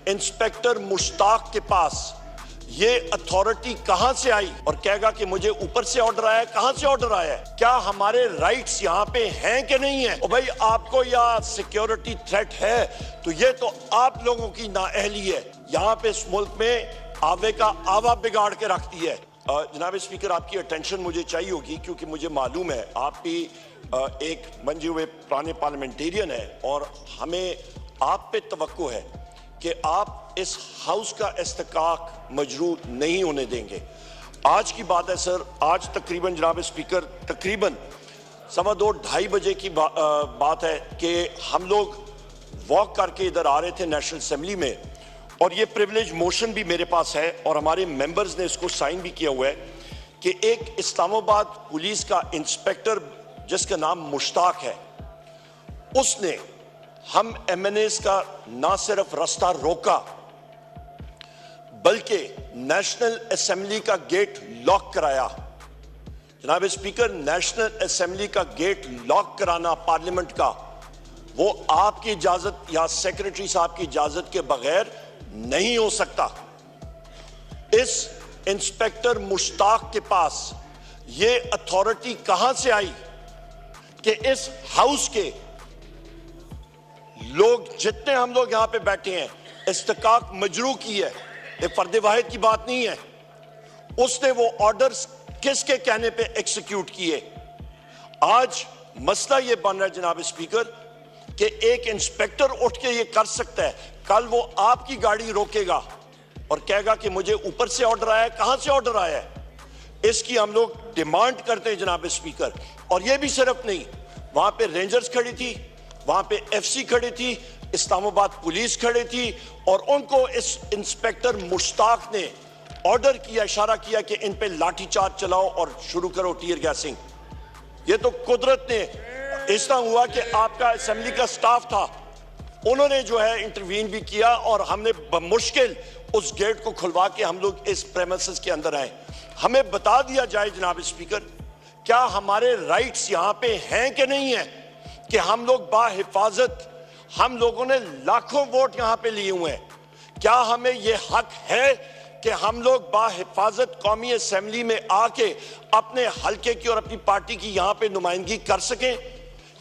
Inspector Mushtaq के पास ये authority कहां से आई और कहेगा कि मुझे ऊपर से ऑर्डर आया है? कहां से ऑर्डर आया है? क्या हमारे राइट्स यहां पे हैं कि नहीं है? और भाई आपको या सिक्योरिटी थ्रेट है तो ये तो आप लोगों की नाअहली है। यहां पे इस मुल्क में आवे का आवा बिगाड़ के रखती है। जनाब स्पीकर, आपकी अटेंशन मुझे चाहिए होगी क्योंकि मुझे मालूम है आप भी एक मंजे हुए पुराने पार्लियामेंटेरियन है और हमें आप पे तवक्को है कि आप इस हाउस का इस्तिकाक मजरूह नहीं होने देंगे। आज की बात है सर, आज तकरीबन जनाब स्पीकर तकरीबन 2:15-2:30 बजे की बात है कि हम लोग वॉक करके इधर आ रहे थे नेशनल असेंबली में और ये प्रिविलेज मोशन भी मेरे पास है और हमारे मेंबर्स ने इसको साइन भी किया हुआ है कि एक इस्लामाबाद पुलिस का इंस्पेक्टर जिसका नाम मुश्ताक है, उसने हम एमएनएस का ना सिर्फ रास्ता रोका बल्कि नेशनल असेंबली का गेट लॉक कराया। जनाब स्पीकर, नेशनल असेंबली का गेट लॉक कराना पार्लियामेंट का, वो आपकी इजाजत या सेक्रेटरी साहब की इजाजत के बगैर नहीं हो सकता। इस इंस्पेक्टर मुश्ताक के पास ये अथॉरिटी कहां से आई कि इस हाउस के लोग जितने हम लोग यहां पे बैठे हैं इस्तिकाक मजरू की है? ये फर्द वाहिद की बात नहीं है। उसने वो ऑर्डर्स किसके कहने पे एक्सिक्यूट किए? आज मसला ये बन रहा है जनाब स्पीकर कि एक इंस्पेक्टर उठ के ये कर सकता है, कल वो आपकी गाड़ी रोकेगा और कहेगा कि मुझे ऊपर से ऑर्डर आया है। कहां से ऑर्डर आया है? इसकी हम लोग डिमांड करते हैं जनाब स्पीकर। और ये भी सिर्फ नहीं, वहां पे रेंजर्स खड़ी थी, वहां पे एफसी खड़ी थी, इस्लामाबाद पुलिस खड़ी थी और उनको इस इंस्पेक्टर मुश्ताक ने ऑर्डर किया, इशारा किया कि इन पे लाठीचार्ज चलाओ और शुरू करो टीयर गैसिंग। ये तो कुदरत ने, इस तरह हुआ कि आपका असेंबली का स्टाफ था, उन्होंने जो है इंटरवीन भी किया और हमने बमुश्किल उस गेट को खुलवा के हम लोग इस प्रेमिसेस के अंदर आए। हमें बता दिया जाए जनाब स्पीकर, क्या हमारे राइट्स यहां पे हैं कि नहीं है कि हम लोग बाहिफाजत, हम लोगों ने लाखों वोट यहां पे लिए हुए हैं, क्या हमें यह हक है कि हम लोग बाहिफाजत कौमी असेंबली में आके अपने हल्के की और अपनी पार्टी की यहां पे नुमाइंदगी कर सकें?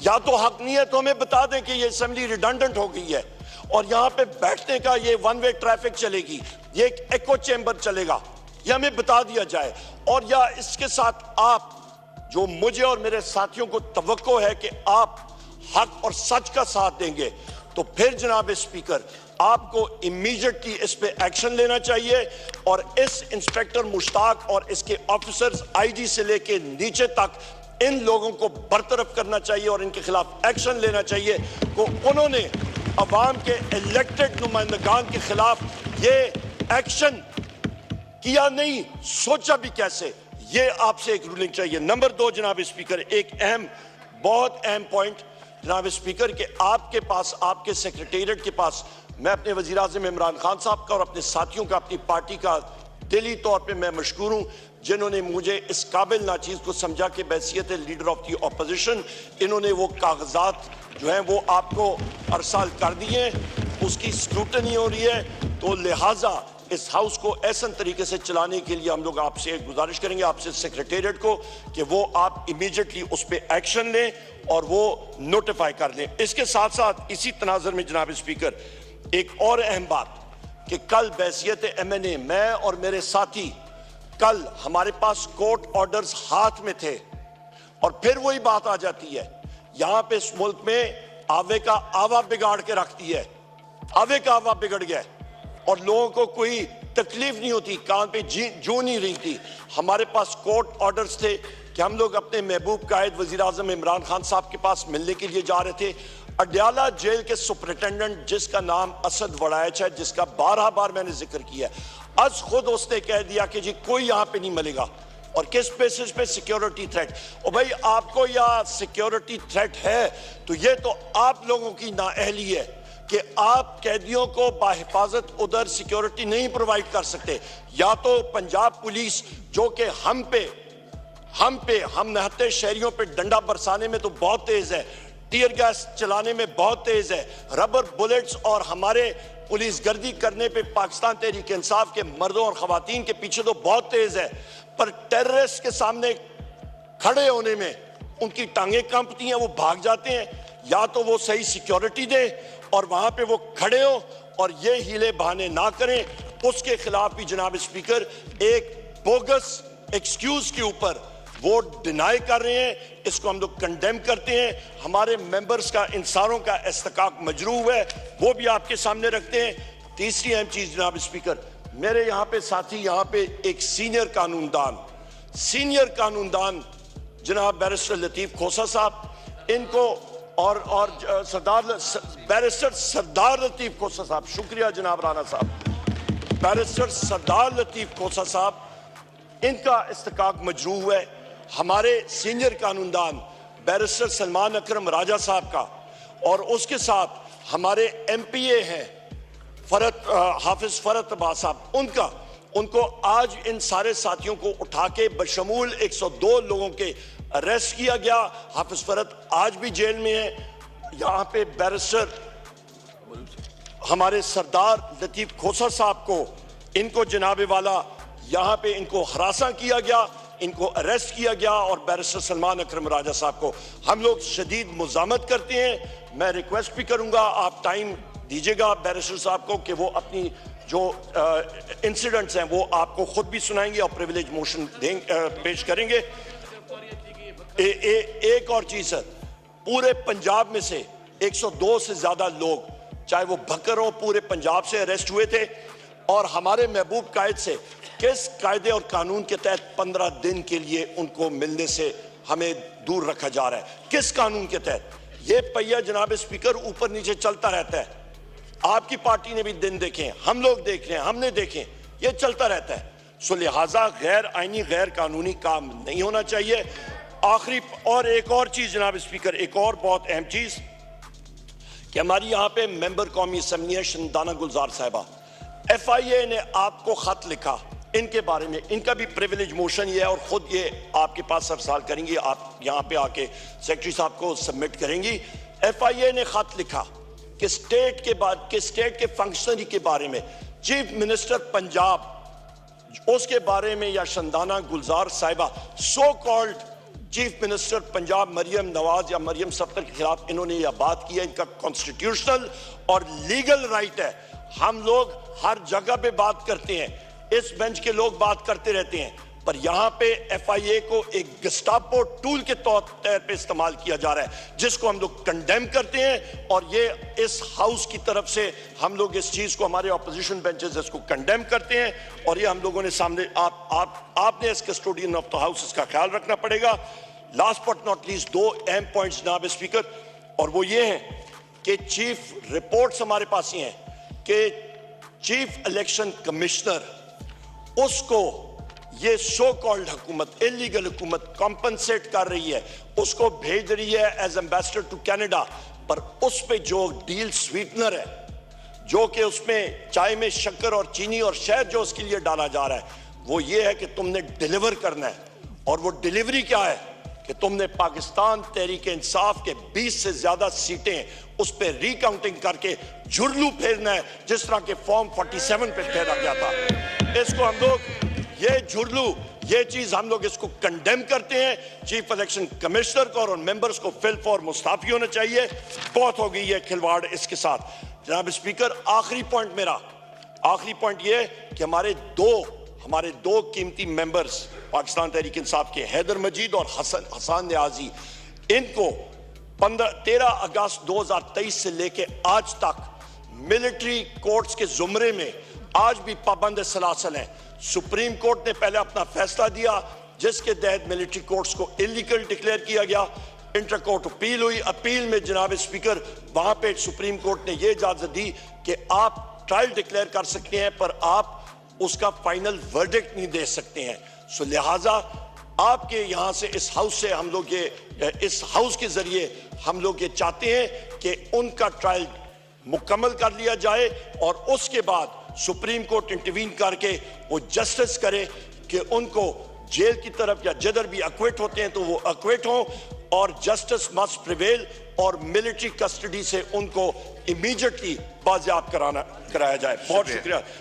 या तो हक नहीं है तो हमें बता दें कि ये असेंबली रिडंडेंट हो गई है और यहां पे बैठने का ये वन वे ट्रैफिक चलेगी, ये एक एको चेंबर चलेगा, ये हमें बता दिया जाए। और या इसके साथ आप, जो मुझे और मेरे साथियों को तवक्को है कि आप हक और सच का साथ देंगे, तो फिर जनाब स्पीकर आपको इमीडिएटली इस पे एक्शन लेना चाहिए और इस इंस्पेक्टर मुश्ताक और इसके ऑफिसर्स आईजी से लेके नीचे तक इन लोगों को बरतरफ करना चाहिए और इनके खिलाफ एक्शन लेना चाहिए। तो उन्होंने अवाम के इलेक्टेड नुमाइंदगान के खिलाफ ये एक्शन किया नहीं, सोचा भी कैसे? ये आपसे एक रूलिंग चाहिए। नंबर 2 जनाब स्पीकर, एक अहम, बहुत अहम पॉइंट जनाब स्पीकर, कि आपके पास, आपके सेक्रेटेरिएट के पास, मैं अपने वजीर आज़म इमरान खान साहब का और अपने साथियों का, अपनी पार्टी का दिली तौर पे मैं मशकूर हूं जिन्होंने मुझे इस काबिल नाचीज को समझा कि बैसियत लीडर ऑफ द ऑपोजिशन इन्होंने वो कागजात जो हैं वो आपको अरसाल कर दिए, उसकी स्क्रूटनी हो रही है। तो लिहाजा इस हाउस को ऐसा तरीके से चलाने के लिए हम लोग आपसे गुजारिश करेंगे, आपसे सेक्रेटेरिएट को, कि वो आप इमीडिएटली उस पर एक्शन लें और वो नोटिफाई कर लें। इसके साथ साथ इसी तनाजर में जनाब स्पीकर एक और अहम बात कि कल बैसियत एमएनए, मैं और मेरे साथी, कल हमारे पास कोर्ट ऑर्डर्स हाथ में थे और फिर वही बात आ जाती है, यहां पे इस मुल्क में आवे का आवा बिगाड़ के रखती है। आवे का आवा बिगड़ गया और लोगों को कोई तकलीफ नहीं होती, कान पे जू नहीं रही थी। हमारे पास कोर्ट ऑर्डर्स थे कि हम लोग अपने महबूब कायद वजीर आजम इमरान खान साहब के पास मिलने के लिए जा रहे थे। अडयाला जेल के सुपरिटेंडेंट जिसका नाम असद वड़ायच है, जिसका 12 बार मैंने जिक्र किया, आज खुद उसने कह दिया कि जी कोई यहां पे नहीं मिलेगा। और किस बेसिस पे? Security threat. और भाई आपको या सिक्योरिटी थ्रेट है तो ये तो आप लोगों की नाअहली है कि आप कैदियों को बाहिफाजत उधर सिक्योरिटी नहीं प्रोवाइड कर सकते। या तो पंजाब पुलिस जो कि हम नहते शहरियों पे डंडा बरसाने में तो बहुत तेज है, टीयर गैस चलाने में बहुत तेज है, रबर बुलेट्स और हमारे पुलिस गर्दी करने पे पाकिस्तान तहरीक इंसाफ के मर्दों और खवातीन के पीछे तो बहुत तेज है, पर टेररिस्ट के सामने खड़े होने में उनकी टांगें कांपती हैं, वो भाग जाते हैं। या तो वो सही सिक्योरिटी दे और वहां पे वो खड़े हो और ये हीले बहाने ना करें। उसके खिलाफ भी जनाब स्पीकर एक बोगस एक्सक्यूज के ऊपर वोट डिनाई कर रहे हैं, इसको हम लोग कंडेम करते हैं। हमारे मेंबर्स का इन सारों का इस्तेकाक मजरूब है, वो भी आपके सामने रखते हैं। तीसरी अहम चीज जनाब स्पीकर, मेरे यहाँ पे साथी, यहाँ पे एक सीनियर कानूनदान जनाब बैरिस्टर लतीफ खोसा साहब, इनको और बैरिस्टर सरदार लतीफ खोसा साहब, शुक्रिया जनाब राणा साहब, बैरिस्टर सरदार लतीफ खोसा साहब, इनका इस्तेकाक मजरूह है। हमारे सीनियर कानूनदान बैरिस्टर सलमान अकरम राजा साहब का, और उसके साथ हमारे MPA हैं हाफिज फरत अब्बास साहब, उनको आज इन सारे साथियों को उठा के बशमूल 102 लोगों के अरेस्ट किया गया। हाफिज फरत आज भी जेल में है। यहाँ पे बैरिस्टर हमारे सरदार लतीफ खोसा साहब को, इनको जनाबे वाला यहाँ पे इनको हरासा किया गया, इनको अरेस्ट किया गया, और बैरिस्टर सलमान अकरम राजा साहब को हम लोग शदीद मुज़ामत करते हैं। मैं रिक्वेस्ट भी करूंगा, आप टाइम दीजिएगा बैरिस्टर साहब को कि वो अपनी जो इंसिडेंट्स हैं वो आपको खुद भी सुनाएंगे और प्रिविलेज मोशन पेश करेंगे। एक और चीज सर, पूरे पंजाब में से 102 से ज्यादा लोग, चाहे वो भक्कर हो, पूरे पंजाब से अरेस्ट हुए थे, और हमारे महबूब कायद से किस कायदे और कानून के तहत 15 दिन के लिए उनको मिलने से हमें दूर रखा जा रहा है? किस कानून के तहत? ये पहिया जनाब स्पीकर ऊपर नीचे चलता रहता है। आपकी पार्टी ने भी दिन देखे, हम लोग देख रहे हैं, हमने देखे, ये चलता रहता है। सो लिहाजा गैर आईनी गैर कानूनी काम नहीं होना चाहिए। आखिरी और एक और चीज जनाब स्पीकर, एक और बहुत अहम चीज कि हमारी यहाँ पे मेंबर कौमी असम्बली है शंदाना गुलजार साहिबा, FIA ने आपको खत लिखा इनके बारे में, इनका भी प्रिविलेज मोशन ये है और खुद ये आपके पास सरसाल करेंगी, आप यहाँ पे आके सेक्रेटरी साहब को सबमिट करेंगी। FIA ने खत लिखा कि स्टेट के फंक्शनरी के बारे में, चीफ मिनिस्टर पंजाब उसके बारे में, या शंदाना गुलजार साहिबा so called chief minister Punjab Maryam Nawaz या मरियम सफ्तर के खिलाफ इन्होंने यह बात की है। इनका कॉन्स्टिट्यूशनल और लीगल राइट है। हम लोग हर जगह पे बात करते हैं, इस बेंच के लोग बात करते रहते हैं, पर यहां पे FIA को एक गस्टापो टूल के तौर पे इस्तेमाल किया जा रहा है, जिसको हम लोग कंडेम करते हैं। और ये इस हाउस की तरफ से हम लोग इस चीज को, हमारे ऑपोजिशन बेंचेस इसको कंडेम करते हैं, और ये हम लोगों ने सामने आपने as custodian of the house इसका ख्याल रखना पड़ेगा। लास्ट बट नॉट लीस्ट, 2 अहम पॉइंट्स जनाब स्पीकर, और वो ये हैं कि चीफ रिपोर्ट्स हमारे पास ही हैं कि चीफ इलेक्शन कमिश्नर, उसको ये सो कॉल्ड हुकूमत, इलीगल हुकूमत कॉम्पनसेट कर रही है, उसको भेज रही है एज एम्बेसडर टू कनाडा, पर उस पे जो डील स्वीटनर है, जो कि उसमें चाय में शक्कर और चीनी और शहद जो उसके लिए डाला जा रहा है, वो ये है कि तुमने डिलीवर करना है। और वो डिलीवरी क्या है कि तुमने पाकिस्तान तहरीक इंसाफ के 20 से ज्यादा सीटें उस पर रिकाउंटिंग करके झुरलू फेरना है, जिस तरह के फॉर्म 47 पे फेरा गया था। इसको हम लोग, ये झुरलू, ये चीज हम लोग इसको कंडेम करते हैं। चीफ इलेक्शन कमिश्नर को और मेंबर्स को फिल फॉर मुस्ताफी होना चाहिए। बहुत हो गई ये खिलवाड़ इसके साथ। जनाब स्पीकर, आखिरी पॉइंट ये कि हमारे दो कीमती मेंबर्स पाकिस्तान तहरीक इंसाफ के, हैदर मजीद और हसन न्याजी, इनको 13 अगस्त 2023 से लेके आज तक मिलिट्री कोर्ट्स के जुमरे में आज भी पाबंद सलासल हैं। सुप्रीम कोर्ट ने पहले अपना फैसला दिया जिसके तहत मिलिट्री कोर्ट्स को इलीगल डिक्लेयर किया गया। इंटर कोर्ट अपील हुई, अपील में जनाब स्पीकर वहां पे सुप्रीम कोर्ट ने यह इजाजत दी कि आप ट्रायल डिक्लेयर कर सकते हैं, पर आप उसका फाइनल वर्डिक्ट नहीं दे सकते हैं। सो लिहाजा आपके यहां से, इस हाउस से हम लोग इस हाउस के जरिए हम लोग ये चाहते हैं कि उनका ट्रायल मुकम्मल कर लिया जाए और उसके बाद सुप्रीम कोर्ट इंटरवीन करके वो जस्टिस करे कि उनको जेल की तरफ, या जिधर भी अक्विट होते हैं तो वो अक्विट हों, और जस्टिस मस्ट प्रिवेल और मिलिट्री कस्टडी से उनको इमीडिएटली बाजियाब कराया जाए। बहुत शुक्रिया।